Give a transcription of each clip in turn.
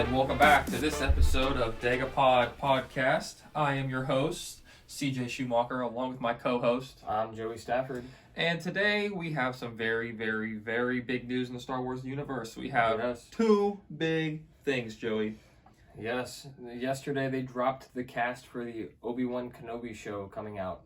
and welcome back to this episode of DagoPod podcast. I am your host, CJ Schumacher, along with my co-host. I'm Joey Stafford. And today we have some very, very, very big news in the Star Wars universe. We have two big things, Joey. Yes. Yesterday they dropped the cast for the Obi-Wan Kenobi show coming out.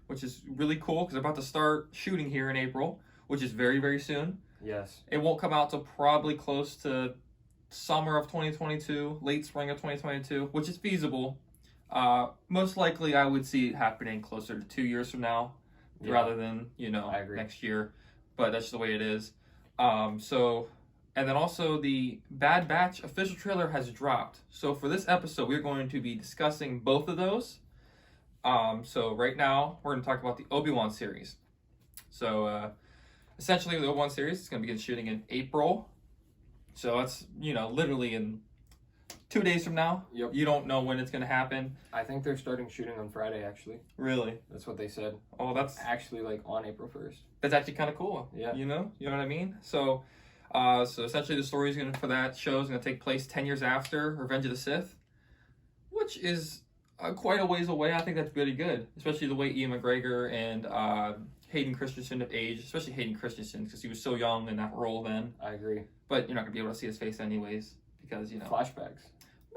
Which is really cool because they're about to start shooting here in April, which is very, very soon. Yes. It won't come out till probably close to summer of 2022, late spring of 2022, which is feasible. Most likely I would see it happening closer to 2 years from now rather than, next year. But that's the way it is. And then also the Bad Batch official trailer has dropped. So for this episode, we're going to be discussing both of those. So right now, we're going to talk about the Obi-Wan series. So essentially, the Obi-Wan series is going to begin shooting in April. So that's, literally in 2 days from now. Yep. You don't know when it's going to happen. I think they're starting shooting on Friday, actually. Really? That's what they said. Oh, that's actually on April 1st. That's actually kind of cool. Yeah. You know what I mean? So essentially the story for that show is going to take place 10 years after Revenge of the Sith, which is quite a ways away. I think that's pretty good, especially the way Ian McGregor and Hayden Christensen have aged, especially Hayden Christensen because he was so young in that role then. I agree. But you're not going to be able to see his face anyways because, Flashbacks.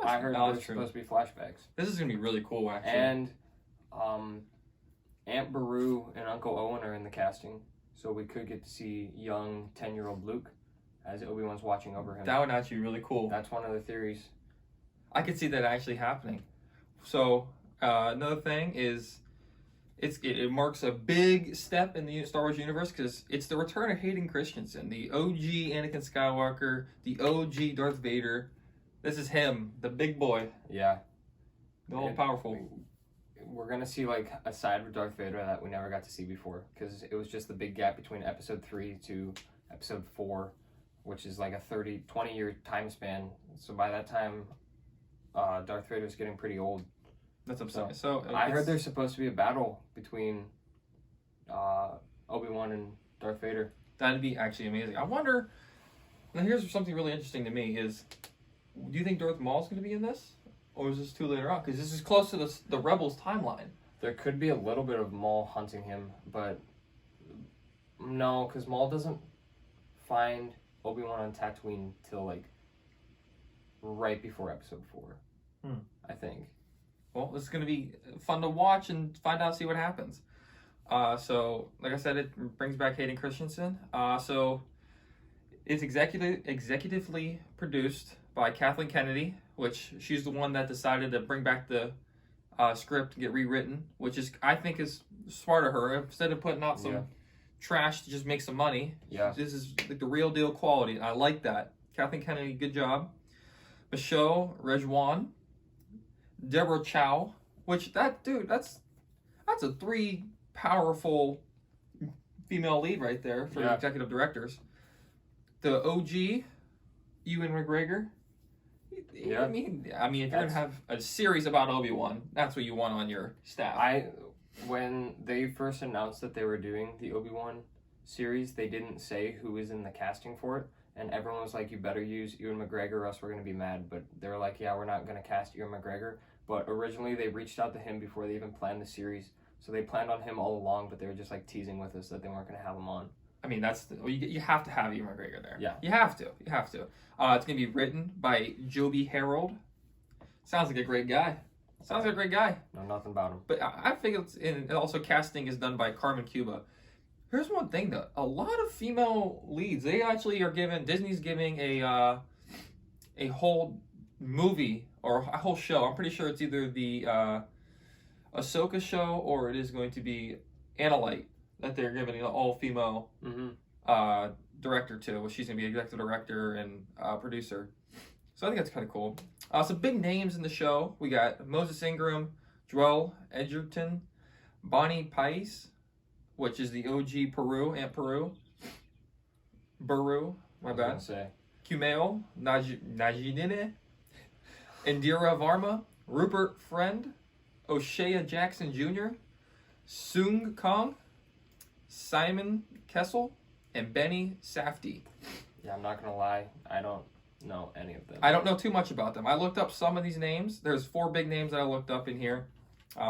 I heard there's supposed to be flashbacks. This is going to be really cool, actually. And Aunt Beru and Uncle Owen are in the casting, so we could get to see young 10-year-old Luke as Obi-Wan's watching over him. That would actually be really cool. That's one of the theories. I could see that actually happening. So another thing is it marks a big step in the Star Wars universe because it's the return of Hayden Christensen, the OG Anakin Skywalker, the OG Darth Vader. This is him, the big boy. Yeah. The all-powerful. We're going to see a side of Darth Vader that we never got to see before because it was just the big gap between Episode 3 to Episode 4, which is a 20-year time span. So by that time, Darth Vader's getting pretty old. That's upsetting. So I heard there's supposed to be a battle between Obi-Wan and Darth Vader. That'd be actually amazing. I wonder. Now, here's something really interesting to me: do you think Darth Maul's going to be in this, or is this too later on? Because this is close to the Rebels timeline. There could be a little bit of Maul hunting him, but no, because Maul doesn't find Obi-Wan on Tatooine till right before Episode 4. I think. Well, this is going to be fun to watch and find out, see what happens. So, like I said, it brings back Hayden Christensen. So, it's executively produced by Kathleen Kennedy, which she's the one that decided to bring back the script and get rewritten, which I think is smart of her. Instead of putting out some trash to just make some money, this is the real deal quality. I like that. Kathleen Kennedy, good job. Michelle Rejwan. Deborah Chow, which that's a 3 powerful female lead right there for executive directors. The OG, Ewan McGregor. Yeah. I mean, if you're gonna have a series about Obi-Wan, that's what you want on your staff. When they first announced that they were doing the Obi-Wan series, they didn't say who was in the casting for it. And everyone was like, you better use Ewan McGregor or else we're going to be mad. But they were like, yeah, we're not going to cast Ewan McGregor. But originally they reached out to him before they even planned the series. So they planned on him all along, but they were just teasing with us that they weren't going to have him on. I mean, you have to have Ewan McGregor there. Yeah. You have to. It's going to be written by Joby Harold. Sounds like a great guy. Know nothing about him. But I think and also casting is done by Carmen Cuba. Here's one thing though, a lot of female leads, they actually are Disney's giving a whole movie or a whole show. I'm pretty sure it's either the Ahsoka show or it is going to be Analyte that they're giving an all-female director to. She's going to be executive director and producer. So I think that's kind of cool. Some big names in the show. We got Moses Ingram, Joel Edgerton, Bonnie Pais, which is the OG Aunt Peru. Beru, my bad. Kumail Najidine, Indira Varma, Rupert Friend, O'Shea Jackson Jr., Sung Kong, Simon Kessel, and Benny Safdie. Yeah, I'm not gonna lie. I don't know any of them. I don't know too much about them. I looked up some of these names. There's 4 big names that I looked up in here.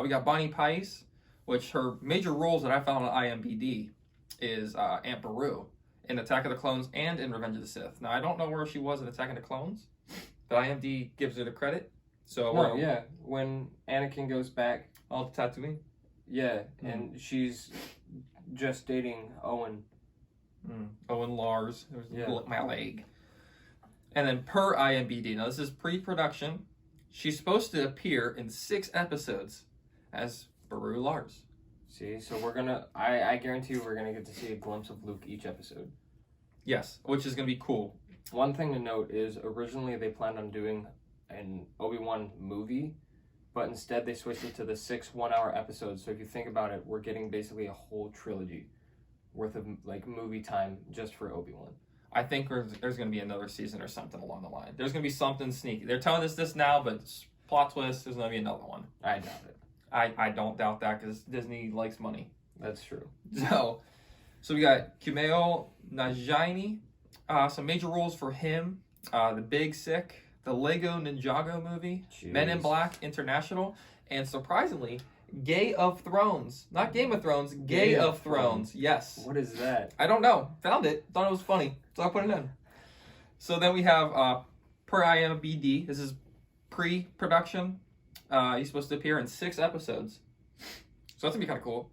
We got Bonnie Pice, which her major roles that I found on IMDb is Aunt Beru in Attack of the Clones and in Revenge of the Sith. Now, I don't know where she was in Attack of the Clones, but IMDb gives her the credit. So when Anakin goes back, all to Tatooine. Yeah, and she's just dating Owen. Owen Lars. My leg. And then per IMDb, now this is pre-production, she's supposed to appear in 6 episodes as Beru Lars. See, so we're gonna, I guarantee you we're gonna get to see a glimpse of Luke each episode. Yes, which is gonna be cool. One thing to note is originally they planned on doing an Obi-Wan movie, but instead they switched it to the 6 one-hour episodes. So if you think about it, we're getting basically a whole trilogy worth of like movie time just for Obi-Wan. I think there's going to be another season or something along the line. There's going to be something sneaky. They're telling us this now, but plot twist, there's going to be another one. I doubt it. I don't doubt that because Disney likes money. That's true. So we got Kumail Nanjiani. Some major roles for him. The Big Sick, the Lego Ninjago movie, Jeez. Men in Black International, and surprisingly, Gay of Thrones. Not Game of Thrones, Gay of Thrones. Yes. What is that? I don't know. Found it. Thought it was funny. So I put it in. So then we have, per IMDb, this is pre-production. He's supposed to appear in 6 episodes. So that's going to be kind of cool.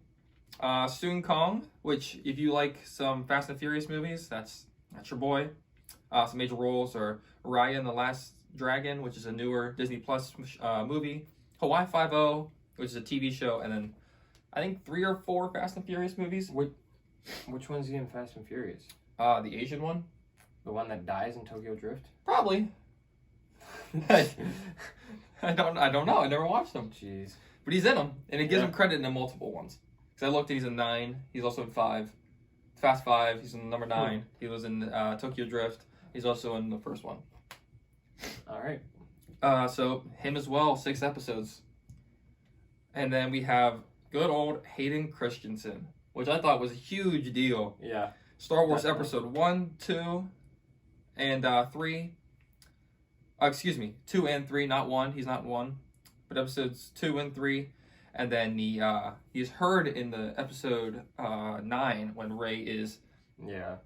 Soon Kong, which if you like some Fast and Furious movies, that's your boy. Some major roles are Raya and the Last Dragon, which is a newer Disney Plus movie. Hawaii Five-0, which is a TV show, and then I think 3 or 4 Fast and Furious movies. Which one's he in Fast and Furious? The Asian one. The one that dies in Tokyo Drift? Probably. I don't know. I never watched them. Jeez. But he's in them, and it gives him credit in the multiple ones. Because I looked, and he's in 9. He's also in 5. Fast 5. He's in number 9. He was in Tokyo Drift. He's also in the first one. All right. So him as well. 6 episodes. And then we have good old Hayden Christensen, which I thought was a huge deal. Yeah. Star Wars Episode 1, 2, and 3. Excuse me, 2 and 3, not 1. He's not in 1, but episodes 2 and 3. And then he's heard in the episode 9 when Rey is. Yeah.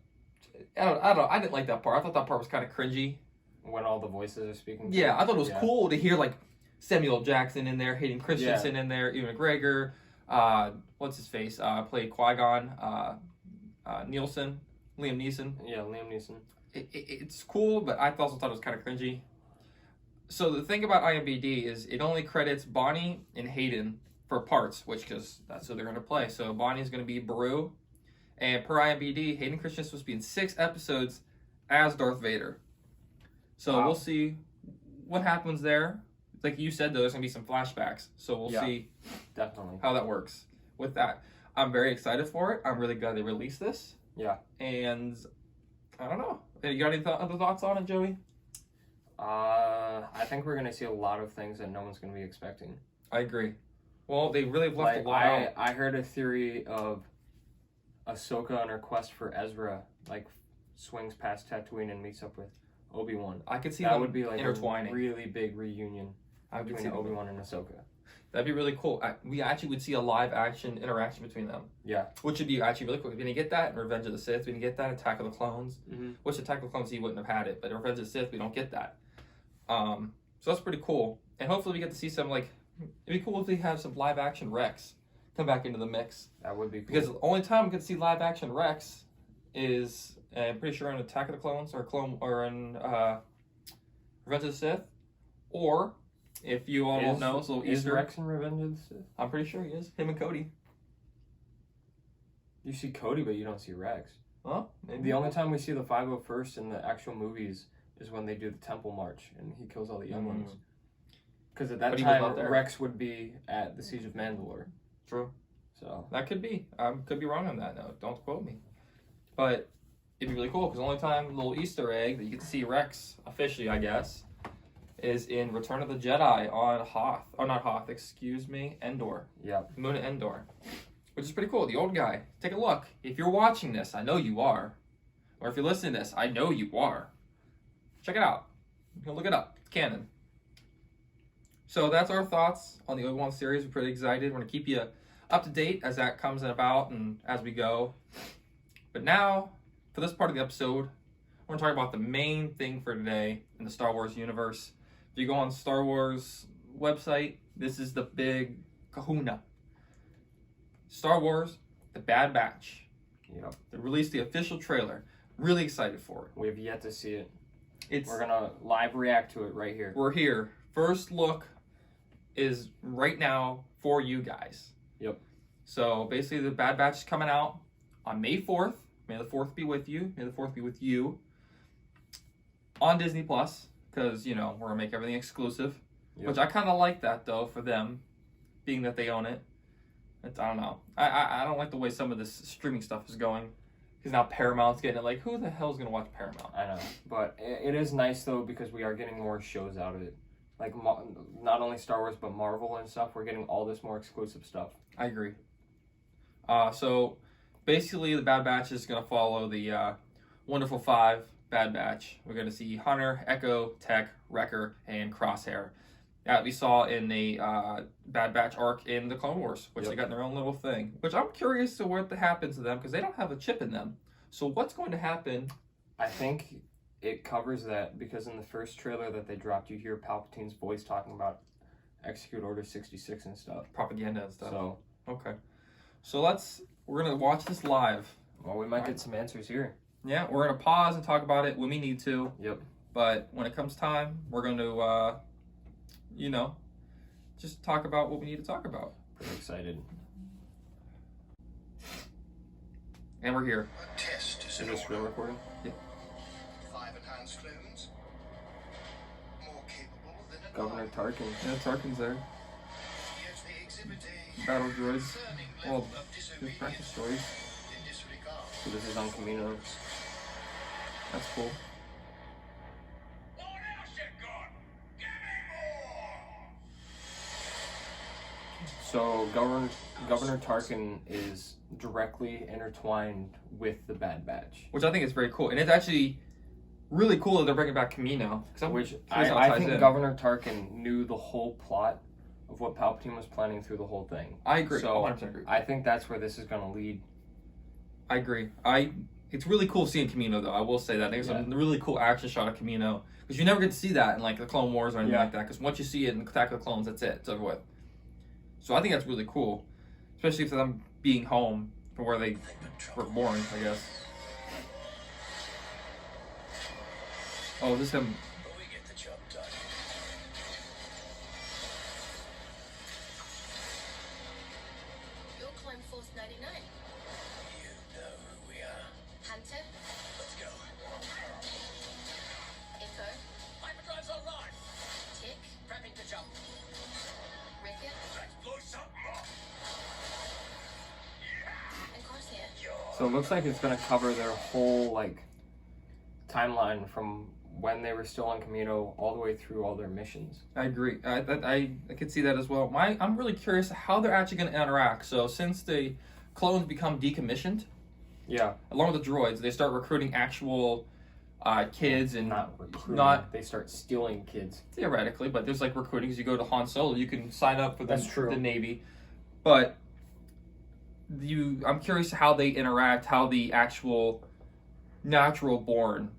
I don't know. I didn't like that part. I thought that part was kind of cringy. When all the voices are speaking. Yeah, I thought it was cool to hear like Samuel Jackson in there, Hayden Christensen in there, Ewan McGregor. What's his face? Played Qui-Gon. Liam Neeson. Yeah, Liam Neeson. It's cool, but I also thought it was kind of cringy. So the thing about IMDb is it only credits Bonnie and Hayden for parts, because that's who they're going to play. So Bonnie's going to be Beru, and per IMDb, Hayden Christensen is supposed to be in 6 episodes as Darth Vader. So we'll see what happens there. Like you said, though, there's going to be some flashbacks. So we'll see definitely how that works. With that, I'm very excited for it. I'm really glad they released this. Yeah. And I don't know. You got any other thoughts on it, Joey? I think we're going to see a lot of things that no one's going to be expecting. I agree. Well, they really have left a lot out. I heard a theory of Ahsoka on her quest for Ezra, like, swings past Tatooine and meets up with Obi-Wan. I could see that would be like intertwining. A really big reunion between Obi-Wan and Ahsoka. That'd be really cool. We actually would see a live action interaction between them. Yeah. Which would be actually really cool. We didn't get that in Revenge of the Sith. We didn't get that in Attack of the Clones. Mm-hmm. Which Attack of the Clones, he wouldn't have had it. But in Revenge of the Sith, we don't get that. So that's pretty cool. And hopefully we get to see some, like, it'd be cool if they have some live action Rex come back into the mix. That would be cool. Because the only time we could see live action Rex is, I'm pretty sure in Attack of the Clones or in Revenge of the Sith. Or, if you all don't know, it's a little Is Easter. Rex in Revenge of the Sith? I'm pretty sure he is. Him and Cody. You see Cody, but you don't see Rex. Well, maybe. The only time we see the 501st in the actual movies is when they do the Temple March and he kills all the young ones. Because at that time, Rex would be at the Siege of Mandalore. True. So that could be. I could be wrong on that note. Don't quote me. But it'd be really cool because the only time, little Easter egg that you get to see Rex officially, I guess, is in Return of the Jedi on Hoth. Oh, not Hoth, excuse me, Endor. Yeah. Moon of Endor. Which is pretty cool. The old guy. Take a look. If you're watching this, I know you are. Or if you're listening to this, I know you are. check it out. You can look it up. It's canon. So that's our thoughts on the Obi-Wan series. We're pretty excited. We're going to keep you up to date as that comes about and as we go. But now, for this part of the episode, we're going to talk about the main thing for today in the Star Wars universe. If you go on Star Wars website, this is the big kahuna. Star Wars, The Bad Batch. Yep. They released the official trailer. Really excited for it. We have yet to see it. We're going to live react to it right here. We're here. First look is right now for you guys. Yep. So basically the Bad Batch is coming out on May 4th. May the 4th be with you. May the 4th be with you. On Disney Plus, because, we're going to make everything exclusive. Yep. Which I kind of like that, though, for them, being that they own it. I don't know. I don't like the way some of this streaming stuff is going. Because now Paramount's getting it. Like, who the hell is going to watch Paramount? I know. But it is nice, though, because we are getting more shows out of it. Like, not only Star Wars, but Marvel and stuff. We're getting all this more exclusive stuff. I agree. So, basically, the Bad Batch is going to follow the Wonderful Five Bad Batch. We're going to see Hunter, Echo, Tech, Wrecker, and Crosshair. That we saw in the Bad Batch arc in the Clone Wars, which they got in their own little thing. Which I'm curious to what happens to them, because they don't have a chip in them. So, what's going to happen? I think it covers that, because in the first trailer that they dropped, you hear Palpatine's voice talking about Execute Order 66 and stuff. Propaganda and stuff. So, okay. So we're going to watch this live. Well, we might get some answers here. Yeah, we're going to pause and talk about it when we need to. Yep. But when it comes time, we're going to, just talk about what we need to talk about. Pretty excited. And we're here. Is this screen recording? Yeah. 5 enhanced clones. More capable than an Governor Tarkin. Yeah, Tarkin's there. Yet they exhibit a Battle droids. concerning Well, level of good disobedience practice droids. in disregard. So this is on Camino. That's cool. What else you got? Give me more! So Governor Tarkin is directly intertwined with the Bad Batch. Which I think is very cool. And it's actually really cool that they're bringing back Camino. Which how it I ties think in. Governor Tarkin knew the whole plot of what Palpatine was planning through the whole thing. I agree. So 100% agree. I think that's where this is going to lead. I agree. It's really cool seeing Camino, though. I will say that. There's some really cool action shot of Camino. Because you never get to see that in, like, the Clone Wars or anything like that. Because once you see it in Attack of the Clones, that's it. It's over with. So I think that's really cool. Especially for them being home from where they were born, I guess. Oh, is this him? But we get the job done. You're Clone Force 99. You know who we are. Hunter, Let's go. Echo, Hyperdrive's online. Tick, Prepping to jump. Wrecker, Let's blow something up. and Crosshair. So it looks like it's going to cover their whole, like, timeline from when they were still on Camino all the way through all their missions. I agree. I could see that as well. I'm really curious how they're actually going to interact. So since the clones become decommissioned, Yeah. along with the droids, they start recruiting actual kids and Not recruiting. not They start stealing kids. theoretically, but there's like recruiting. As you go to Han Solo, you can sign up for That's true. the Navy. But I'm curious how they interact, how the actual natural born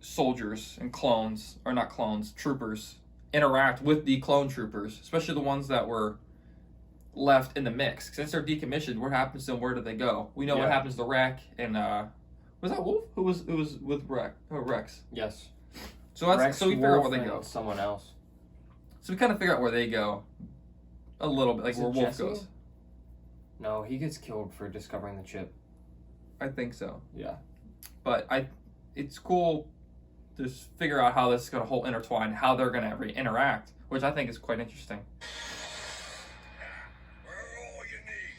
soldiers and clones, or not clones, troopers, interact with the clone troopers, especially the ones that were left in the mix. Since they're decommissioned, what happens to them? Where do they go? We know what happens to Wreck and was that Wolf? Who was with Wreck? Oh, Rex. Yes. So that's Rex, so we figure out Wolf, where they and go. someone else. So we kind of figure out where they go a little bit, like Is where it Wolf Jesse? goes. No, he gets killed for discovering the chip. I think so. Yeah. But it's cool to figure out how this is going to whole intertwine, how they're going to interact, which I think is quite interesting. We're all you need.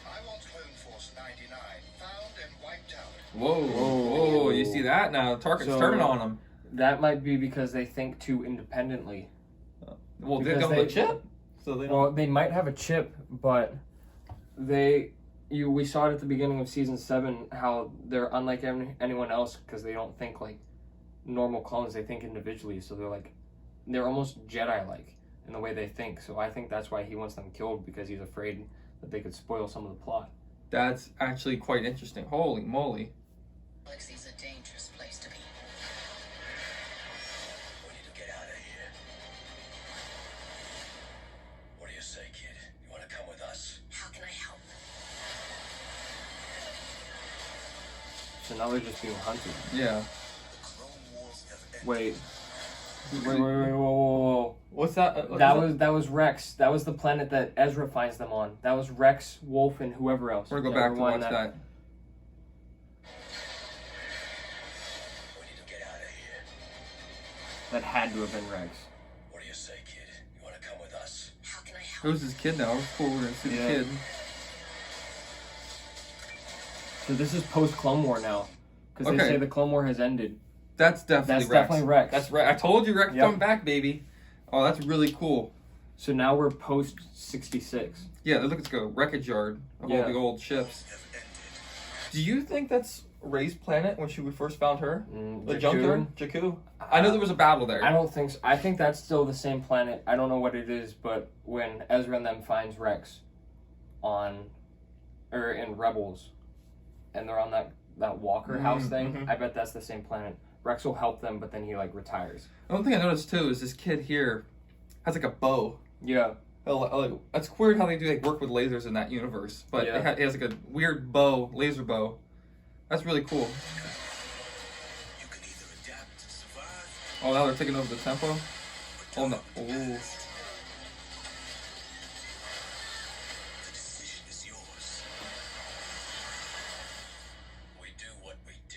I want Clone Force 99 found and wiped out. Whoa, you see that? Now Tarkin's turning on them. That might be because they think too independently. Well, they Because don't have a chip? So they don't... Well, they might have a chip, but they we saw it at the beginning of season 7 how they're unlike anyone else because they don't think like normal clones. They think individually, so they're almost Jedi-like in the way they think. So I think that's why he wants them killed, because he's afraid that they could spoil some of the plot. That's actually quite interesting. Holy moly. Galaxy's a dangerous place to be. We need to get out of here. What do you say, kid? You want to come with us? How can I help? So now they're just being hunted. Yeah. The Clone Wars have ended. Wait, whoa. What's that? That was Rex. That was the planet that Ezra finds them on. That was Rex, Wolf, and whoever else. We're gonna go back to Everyone watch that. We need to get out of here. That had to have been Rex. What do you say, kid? You want to come with us? How can I help? Who's his kid now? It's cool. We're gonna see Yeah. the kid. So this is post Clone War now, because they Okay. say the Clone War has ended. That's definitely That's Rex. definitely Rex. That's right. I told you Rex Yep. coming back, baby. Oh, that's really cool. So now we're post 66. Yeah, look, it's a wreckage yard of all Yeah. the old ships. Have ended. Do you think that's Rey's planet when we first found her? The Jakku? junkyard? Jakku? I know there was a battle there. I don't think so. I think that's still the same planet. I don't know what it is, but when Ezra and them finds Rex in Rebels, and they're on that Walker house thing, mhm. I bet that's the same planet. Rex will help them, but then he retires. One thing I noticed too is this kid here has a bow. Yeah. It's weird how they do work with lasers in that universe, but Yeah. it has a weird bow, laser bow. That's really cool. You can either adapt to survive, Oh, now they're taking over the tempo. or Oh no! die Oh, in the past. The decision is yours. We do what we do.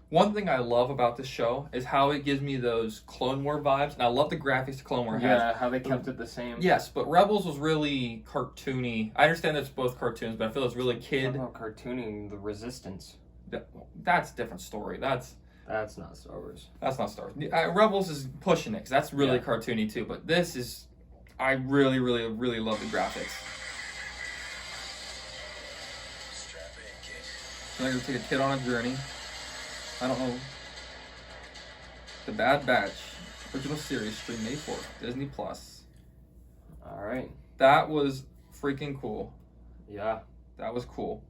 one thing I love about this show is how it gives me those Clone War vibes, and I love the graphics Clone War has. Yeah, how they kept it the same. Yes, but Rebels was really cartoony. I understand it's both cartoons, but I feel it's really kid. Somehow cartooning the Resistance. That's a different story. That's Not Star Wars. not Star Wars. Rebels is pushing it, 'cause that's really Yeah. cartoony too. But this is, I really, really, really love the graphics. Strap in, kid. So they're gonna take a kid on a journey. I don't know. The Bad Batch original series stream May 4th, Disney Plus. All right. That was freaking cool. Yeah. That was cool.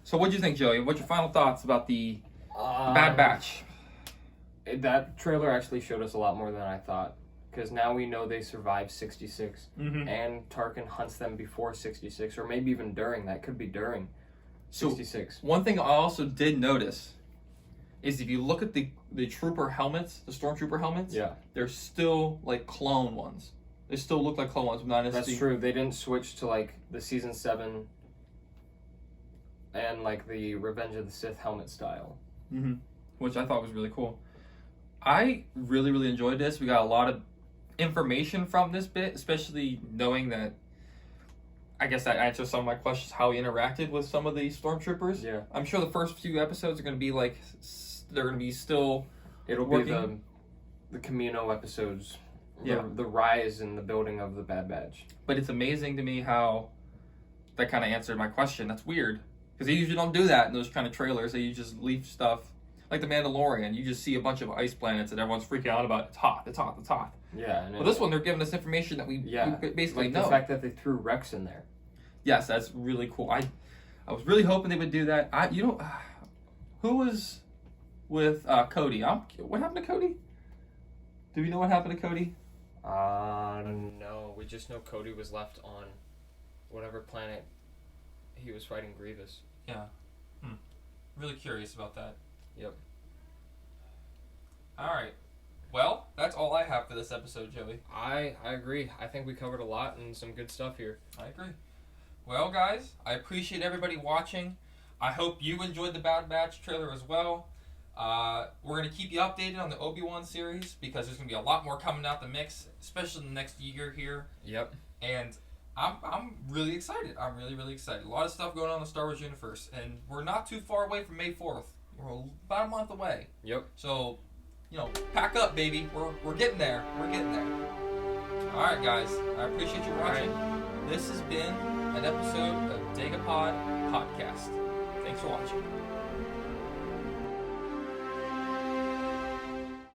So what'd you think, Joey? What's your final thoughts about the Bad Batch? That trailer actually showed us a lot more than I thought. Because now we know they survived 66. Mm-hmm. And Tarkin hunts them before 66, or maybe even during. That could be during So 66. one thing I also did notice is if you look at the trooper helmets, the stormtrooper helmets, Yeah. they're still clone ones. They still look like clone ones, but not That's necessarily. true. They didn't switch to the season 7 and the Revenge of the Sith helmet style. Mm-hmm. Which I thought was really cool. I really, really enjoyed this. We got a lot of information from this bit, especially knowing that. I guess that answers some of my questions. How he interacted with some of the stormtroopers. Yeah. I'm sure the first few episodes are going to be they're going to be still. It'll Working. be the Camino episodes. Yeah. The rise in the building of the Bad Batch. But it's amazing to me how that kind of answered my question. That's weird. Because they usually don't do that in those kind of trailers. They just leave stuff. Like The Mandalorian, you just see a bunch of ice planets that everyone's freaking out about. It's hot, it's hot, it's hot. Yeah. And Well, this one, they're giving us information that we basically know. The fact that they threw Rex in there. Yes, that's really cool. I was really hoping they would do that. Who was with Cody? What happened to Cody? Do we know what happened to Cody? No. We just know Cody was left on whatever planet he was fighting Grievous. Yeah. Really curious about that. Yep. All right. Well, that's all I have for this episode, Joey. I agree. I think we covered a lot and some good stuff here. I agree. Well, guys, I appreciate everybody watching. I hope you enjoyed the Bad Batch trailer as well. We're going to keep you updated on the Obi-Wan series because there's going to be a lot more coming out the mix, especially in the next year here. Yep. And I'm really excited. I'm really, really excited. A lot of stuff going on in the Star Wars universe. And we're not too far away from May 4th. We're about a month away. Yep. So, pack up, baby. We're getting there. We're getting there. All right, guys. I appreciate you watching. this has been an episode of DagoPod Podcast. Thanks for watching.